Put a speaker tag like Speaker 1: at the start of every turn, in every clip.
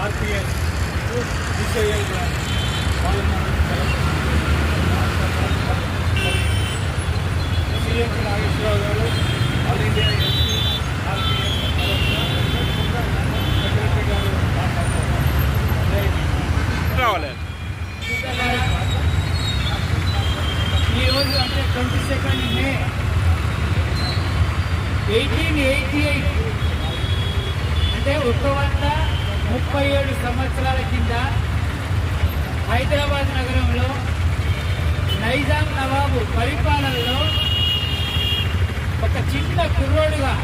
Speaker 1: RPS ECI CMP Nageswararao గారు all India SP RPS secretary గారు
Speaker 2: రావాలి.
Speaker 3: ఈరోజు అంటే 22 మే 1888 అంటే 137 సంవత్సరాల కింద హైదరాబాద్ నగరంలో నైజాం నవాబు పరిపాలనలో ఒక చిన్న కుర్రోడుగా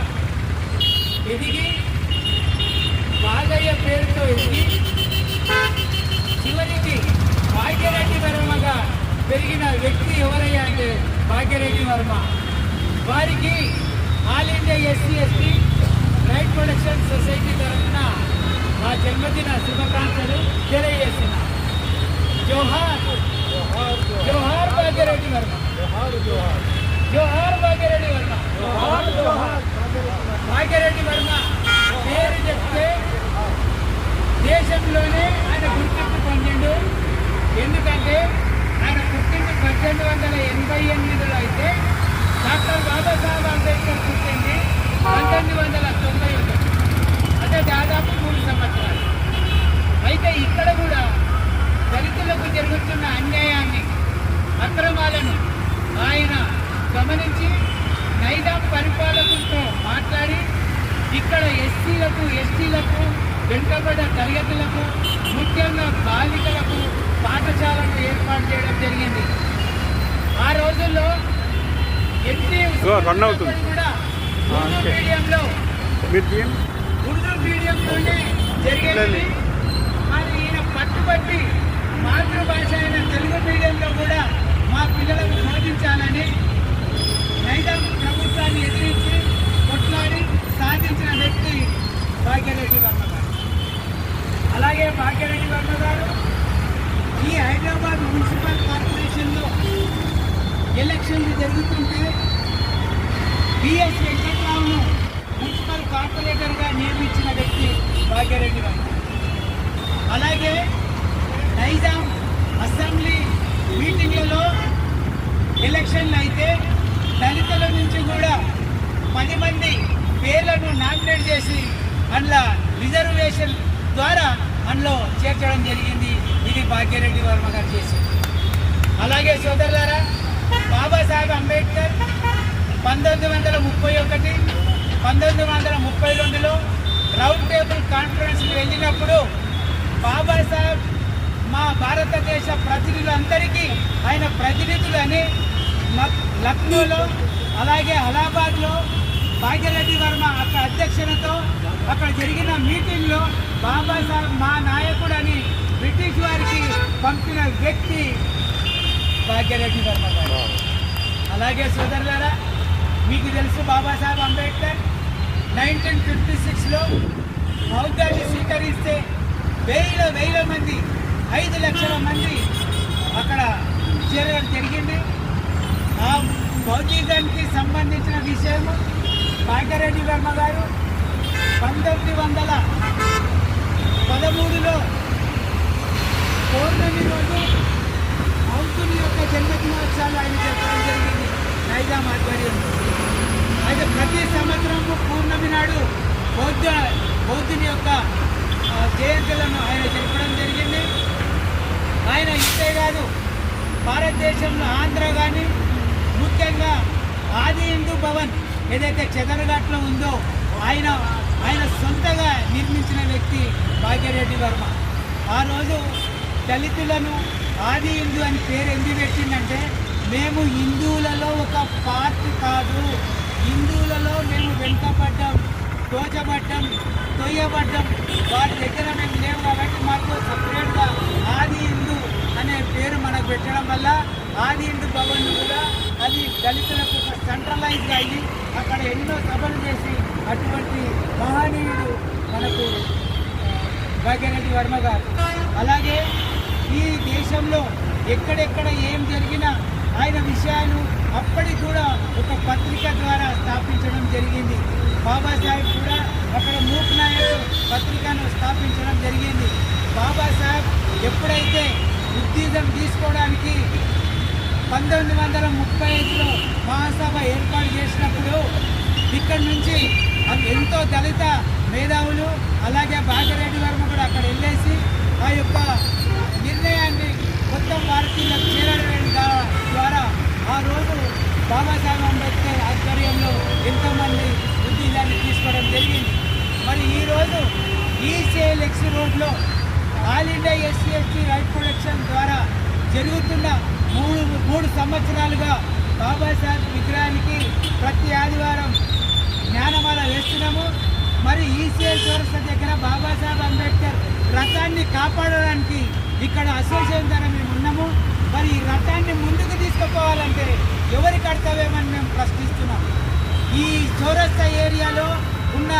Speaker 3: ఎదిగి బాగయ్య పేరుతో ఎదిగి చివరికి భాగ్యరెడ్డి వర్మగా పెరిగిన వ్యక్తి ఎవరయ్యా అంటే భాగ్యరెడ్డి వర్మ. వారికి all India SC ST right production society తరఫున మా జన్మదిన శుభాకాంక్షలు తెలియజేస్తున్నా. జోహార్ జోహార్ భాగ్యరెడ్డి వర్మ, జోహార్ భాగ్యరెడ్డి వర్మ. భాగ్యరెడ్డి వర్మ పేరు చెప్తే దేశంలోనే ఆయన గుర్తింపు పొందిండు. ఎందుకంటే ఆయన పుట్టింది 1888లో అయితే డాక్టర్ బాబాసాహెబ్ అంబేద్కర్ పుట్టింది 1991, అంటే దాదాపు 3 సంవత్సరాలు. అయితే ఇక్కడ కూడా దళితులకు జరుగుతున్న అన్యాయాన్ని, అక్రమాలను ఆయన గమనించి నైజాం పరిపాలకులతో మాట్లాడి ఇక్కడ ఎస్సీలకు ఎస్టీలకు వెనుకబడ్డ తరగతులకు ముఖ్యంగా బాలికలకు పాఠశాలను ఏర్పాటు చేయడం జరిగింది. ఆ రోజుల్లో ఎస్సీ కూడా ఉర్దూ మీడియంలోనే జరిగేది. మరి ఈయన పట్టుబట్టి మాతృభాష అయిన తెలుగు మీడియంలో కూడా మా పిల్లలకు బోధించాలని నైజాం ప్రభుత్వాన్ని ఎదిరించి కొట్లాడి సాధించిన వ్యక్తి భాగ్యరెడ్డి వర్మ గారు. అలాగే భాగ్యరెడ్డి వర్మ గారు ఈ హైదరాబాద్ మున్సిపల్ కార్పొరేషన్లో ఎలక్షన్లు జరుగుతుంటే బిఎస్ వెంకట్రావును మున్సిపల్ కార్పొరేటర్గా నియమించిన వ్యక్తి భాగ్యరెడ్డి వర్మ. అలాగే నైజాం అసెంబ్లీ మీటింగ్లలో ఎలక్షన్లు అయితే దళితుల నుంచి కూడా 10 మంది పేర్లను నామినేట్ చేసి అందులో రిజర్వేషన్ ద్వారా అందులో చేర్చడం జరిగింది. ఇది భాగ్యరెడ్డి వర్మ గారు చేసింది. అలాగే సోదరులారా, బాబాసాహెబ్ అంబేద్కర్ 1931, 1932లో రౌండ్ టేబుల్ కాన్ఫరెన్స్కి వెళ్ళినప్పుడు బాబాసాహెబ్ మా భారతదేశ ప్రతినిధులందరికీ ఆయన ప్రతినిధులని లక్నోలో అలాగే అలహాబాద్లో భాగ్యరెడ్డి వర్మ అక్కడ అధ్యక్షతతో అక్కడ జరిగిన మీటింగ్లో బాబాసాహెబ్ మా నాయకుడు అని బ్రిటిష్ వారికి పంపిన వ్యక్తి భాగ్యరెడ్డి వర్మ గారు. అలాగే సోదరులారా, మీకు తెలుసు బాబాసాహెబ్ అంబేద్కర్ 1956లో బౌద్ధాన్ని స్వీకరిస్తే వేల మంది 5 లక్షల మంది అక్కడ చేరడం జరిగింది. ఆ బౌద్ధిజానికి సంబంధించిన విషయం భాగ్యరెడ్డి వర్మ గారు 1913లో పౌర్ణమి రోజు బౌద్ధుని యొక్క జన్మదినోత్సవాలు ఆయన చెప్పడం జరిగింది నైజాం ఆధ్వర్యంలో. అయితే ప్రతి సంవత్సరము పౌర్ణమి నాడు బౌద్ధుని యొక్క జయంతులను ఆయన జరపడం జరిగింది. ఆయన ఇంతే కాదు, భారతదేశంలో ఆంధ్ర కానీ ముఖ్యంగా ఆది హిందూ భవన్ ఏదైతే చెదరఘాట్లో ఉందో ఆయన సొంతగా నిర్మించిన వ్యక్తి భాగ్యరెడ్డి వర్మ. ఆ రోజు దళితులను ఆది హిందూ అని పేరు ఎందుకు పెట్టిందంటే, మేము హిందువులలో ఒక పార్ట్ కాదు, హిందువులలో మేము వెనుకబడ్డాం, తోచబడ్డం, తొయ్యబడ్డం, వారి దగ్గర మేము లేవు కాబట్టి మాకు సపరేట్గా ఆది హిందూ అనే పేరు మనకు పెట్టడం వల్ల ఆది హిందూ భవన్ కూడా అది దళితులకు సెంట్రలైజ్గా అయ్యి అక్కడ ఎన్నో సభలు చేసి అటువంటి మహనీయుడు మనకు భాగ్యరెడ్డి వర్మ గారు. అలాగే ఈ దేశంలో ఎక్కడెక్కడ ఏం జరిగినా ఆయన విషయాలు అప్పటికి కూడా ఒక పత్రిక ద్వారా స్థాపించడం జరిగింది. బాబాసాహెబ్ కూడా అక్కడ మూక్ నాయక్ పత్రికను స్థాపించడం జరిగింది. బాబాసాహెబ్ ఎప్పుడైతే ఉద్యోగం తీసుకోవడానికి 1935లో మహాసభ ఏర్పాటు చేసినప్పుడు ఇక్కడి నుంచి ఎంతో దళిత మేధావులు అలాగే భాగ్యరెడ్డి వర్మ కూడా అక్కడ వెళ్ళేసి ఆ యొక్క నిర్ణయాన్ని మొత్తం భారతీయులకు చేరడం ద్వారా ఆ రోజు బాబాసాహెబ్ అంబేద్కర్ ఆధ్వర్యంలో ఎంతోమంది ఉద్యోగాన్ని తీసుకోవడం జరిగింది. మరి ఈరోజు ఈసీఎల్ఎక్స్ రోడ్లో all India SC ST right protection ద్వారా జరుగుతున్న మూడు సంవత్సరాలుగా బాబాసాహెబ్ విగ్రహానికి ప్రతి ఆదివారం జ్ఞానమాల వేస్తున్నాము. మరి ఈసీఎల్ చౌరస్తా దగ్గర బాబాసాహెబ్ అంబేద్కర్ రథాన్ని కాపాడడానికి ఇక్కడ అసోసియేషన్ ద్వారా మేము ఉన్నాము. మరి ఈ రథాన్ని ముందుకు తీసుకుపోవాలంటే ఎవరి కర్తవ్యమని మేము ప్రశ్నిస్తున్నాం. ఈ చౌరస్తా ఏరియాలో ఉన్న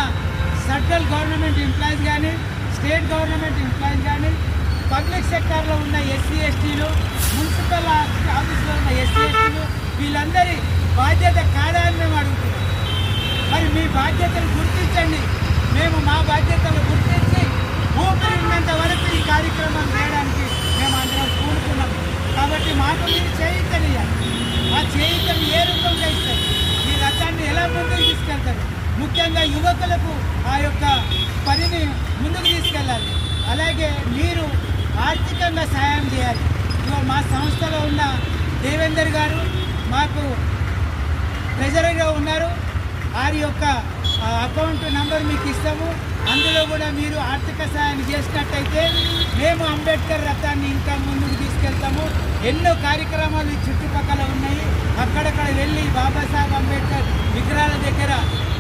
Speaker 3: సెంట్రల్ గవర్నమెంట్ ఎంప్లాయీస్ కానీ స్టేట్ గవర్నమెంట్ ఎంప్లాయీస్ కానీ పబ్లిక్ సెక్టార్లో ఉన్న ఎస్సీ ఎస్టీలు మున్సిపల్ ఆఫీస్లో ఉన్న ఎస్సీ ఎస్టీలు వీళ్ళందరి బాధ్యత కాదా అని మేము అడుగుతున్నాం. మరి మీ బాధ్యతలు గుర్తించండి. మేము మా బాధ్యతలు గుర్తించి ఊపిరి ఉన్నంత వరకు ఈ కార్యక్రమం చేయడానికి మేము అందరం కూడుకున్నాం. కాబట్టి మాకు మీరు చేయించనియాలి. ఆ చేయించని ఏ రూపంగా ఇస్తారు? ఈ రథాన్ని ఎలా ముందుకు తీసుకెళ్తారు? ముఖ్యంగా యువకులకు ఆ యొక్క పనిని ముందుకు తీసుకెళ్ళాలి. అలాగే మీరు ఆర్థికంగా సహాయం చేయాలి. మా సంస్థలో ఉన్న దేవేందర్ గారు మాకు ట్రెజరీగా ఉన్నారు. వారి యొక్క అకౌంట్ నంబర్ మీకు ఇస్తాము. అందులో కూడా మీరు ఆర్థిక సహాయం చేసినట్టయితే మేము అంబేద్కర్ రథాన్ని ఇంకా ముందుకు తీసుకెళ్తాము. ఎన్నో కార్యక్రమాలు ఈ చుట్టుపక్కల ఉన్నాయి. అక్కడక్కడ వెళ్ళి బాబాసాహెబ్ అంబేద్కర్ విగ్రహాల దగ్గర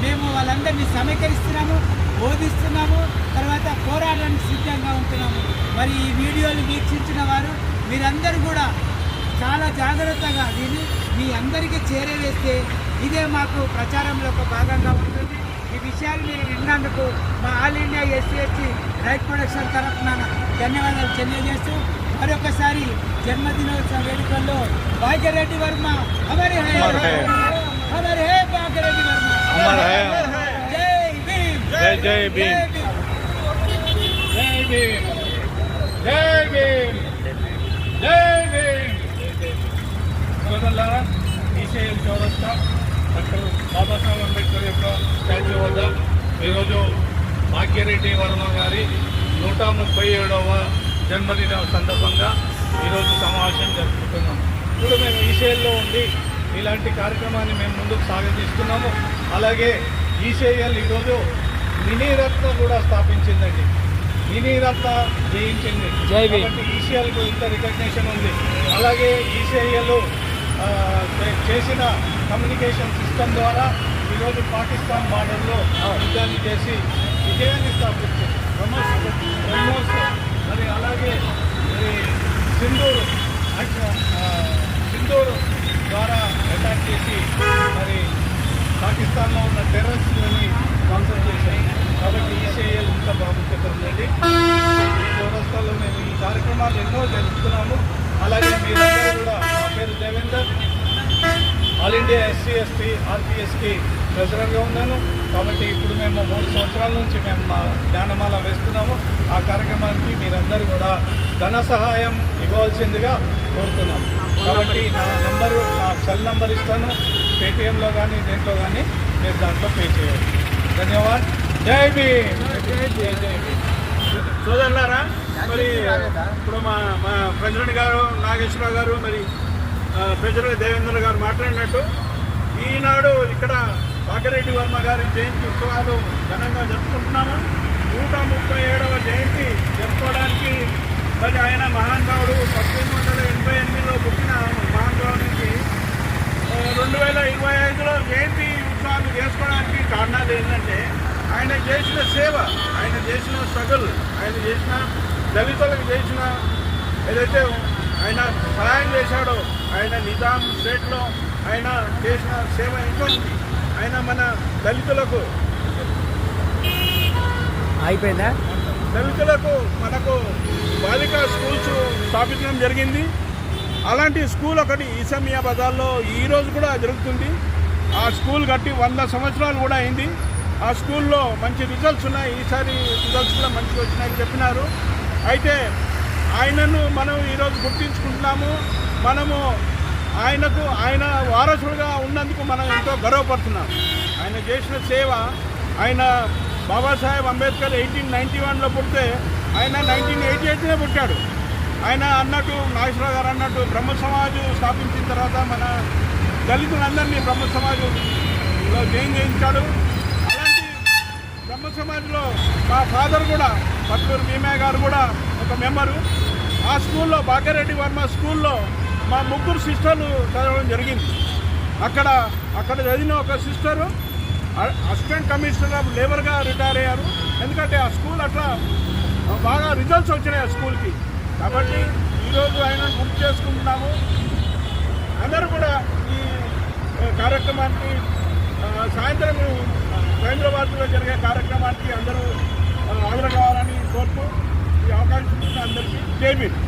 Speaker 3: మేము వాళ్ళందరినీ సమీకరిస్తున్నాము, బోధిస్తున్నాము, తర్వాత పోరాటానికి సిద్ధంగా ఉంటున్నాము. మరి ఈ వీడియోలు వీక్షించిన వారు మీరందరూ కూడా చాలా జాగ్రత్తగా దీన్ని మీ అందరికీ చేరవేస్తే ఇదే మాకు ప్రచారంలో ఒక భాగంగా ఉంటుంది. ఈ విషయాలు మీరు విన్నందుకు మా all India SC ST right protection తరఫున ధన్యవాదాలు తెలియజేస్తూ మరొకసారి జన్మదినోత్సవ వేడుకల్లో Bhagya Reddy Varma Amar high Amar high Bhagya Reddy Varma
Speaker 1: Amar high
Speaker 3: జై భీమ్
Speaker 1: జై జై భీమ్ జై భీమ్ జై భీమ్ జై భీమ్. సోదరులారా, ఈసీఎల్ చౌరస్తా డాక్టర్ బాబాసాహెబ్ అంబేద్కర్ యొక్క స్టాచ్యూ వద్ద ఈరోజు భాగ్యరెడ్డి వర్మ గారి 137వ జన్మదిన సందర్భంగా ఈరోజు సమావేశం జరుపుకుంటున్నాం. ఇప్పుడు మేము ఈసీఎల్లో ఉండి ఇలాంటి కార్యక్రమాన్ని మేము ముందుకు సాగతీస్తున్నాము. అలాగే ఈసీఎల్ ఈరోజు మినీ రత్న కూడా స్థాపించిందండి. మినీ రత్న జయించింది. కాబట్టి ఈసీఎల్కు ఇంత రికగ్నిషన్ ఉంది. అలాగే ఈసీఎల్ చేసిన కమ్యూనికేషన్ సిస్టమ్ ద్వారా ఈరోజు పాకిస్తాన్ బార్డర్లో యుద్ధాన్ని చేసి విజయాన్ని స్థాపించింది. బ్రహ్మోస్ మరి అలాగే మరి సింధూర్ ద్వారా అటాక్ చేసి మరి పాకిస్తాన్లో ఉన్న టెర్రరిస్టులని స్పాన్సర్ చేశాయి. కాబట్టి ఈసీఎల్ ఇంత ప్రాముఖ్యత ఉందండి. ఈ చౌరస్తాలో మేము ఈ కార్యక్రమాలు ఎన్నో జరుపుతున్నాము. అలాగే మీరందరూ కూడా, నా పేరు Devender, all India SC ST ఆర్పిఎస్కి ట్రెజరర్గా ఉన్నాను. కాబట్టి ఇప్పుడు మేము 3 సంవత్సరాల నుంచి మేము మా జ్ఞానమాల వేస్తున్నాము. ఆ కార్యక్రమానికి మీరందరూ కూడా ధన సహాయం ఇవ్వవలసిందిగా కోరుతున్నాం. కాబట్టి నా సెల్ నంబర్ ఇస్తాను. పేటిఎంలో కానీ దేంట్లో కానీ మీరు దాంట్లో పే చేయాలి. ధన్యవాదాలు. జై భీమ్. జై జై భీమ్. సోదరులారా, మరి ఇప్పుడు మా ప్రెసిడెంట్ గారు నాగేశ్వరరావు గారు, మరి ప్రెసిడెంట్ దేవేంద్ర గారు మాట్లాడినట్టు ఈనాడు ఇక్కడ భాగ్యరెడ్డి వర్మ గారి జయంతి ఉత్సవాలు ఘనంగా జరుపుకుంటున్నాము. 137వ జయంతి జరుపుకోవడానికి మరి ఆయన మహానుభావుడు 1888లో పుట్టిన మహానుభావుడు నుంచి 2025లో జయంతి ఉత్సవాలు చేసుకోవడానికి కారణాలు ఏంటంటే ఆయన చేసిన సేవ, ఆయన చేసిన స్ట్రగుల్, ఆయన చేసిన దళితులకు చేసిన ఏదైతే ఆయన సహాయం చేశాడో, ఆయన నిజాం స్టేట్లో ఆయన చేసిన సేవ ఎంతో ఉంది. ఆయన మన దళితులకు
Speaker 3: అయిపోయిందా
Speaker 1: దళితులకు మనకు బాలికా స్కూల్స్ స్థాపించడం జరిగింది. అలాంటి స్కూల్ ఒకటి ఈసమియా బజార్లో ఈరోజు కూడా జరుగుతుంది. ఆ స్కూల్ కట్టి 100 సంవత్సరాలు కూడా అయింది. ఆ స్కూల్లో మంచి రిజల్ట్స్ ఉన్నాయి, ఈసారి రిజల్ట్స్ కూడా మంచిగా వచ్చినాయని చెప్పినారు. అయితే ఆయనను మనం ఈరోజు గుర్తించుకుంటున్నాము. మనము ఆయన వారసుడుగా ఉన్నందుకు మనం ఎంతో గర్వపడుతున్నాం. ఆయన చేసిన సేవ, ఆయన బాబాసాహెబ్ అంబేద్కర్ 1891లో పుడితే ఆయన 1988 పుట్టాడు. ఆయన అన్నట్టు నాగేశ్వరరావు గారు అన్నట్టు బ్రహ్మ సమాజ్ స్థాపించిన తర్వాత మన దళితులందరినీ బ్రహ్మ సమాజ్లో జాయిన్ చేయించాడు. అలాంటి బ్రహ్మ సమాజ్లో మా ఫాదర్ కూడా పట్లూరు భీమయ్య గారు కూడా ఒక మెంబరు. ఆ స్కూల్లో భాగ్యరెడ్డి వర్మ స్కూల్లో మా 3 సిస్టర్లు చదవడం జరిగింది. అక్కడ చదివిన ఒక సిస్టరు అసిస్టెంట్ కమిషనర్ ఆఫ్ లేబర్గా రిటైర్ అయ్యారు. ఎందుకంటే ఆ స్కూల్ అట్లా బాగా రిజల్ట్స్ వచ్చినాయి ఆ స్కూల్కి. కాబట్టి ఈరోజు ఆయన గుర్తు చేసుకుంటున్నాము. అందరూ కూడా ఈ కార్యక్రమానికి సాయంత్రం హైదరాబాద్లో జరిగే కార్యక్రమానికి అందరూ హాజరు కావాలని కోరుతూ ఈ అవకాశం అందరికీ జై భీమ్.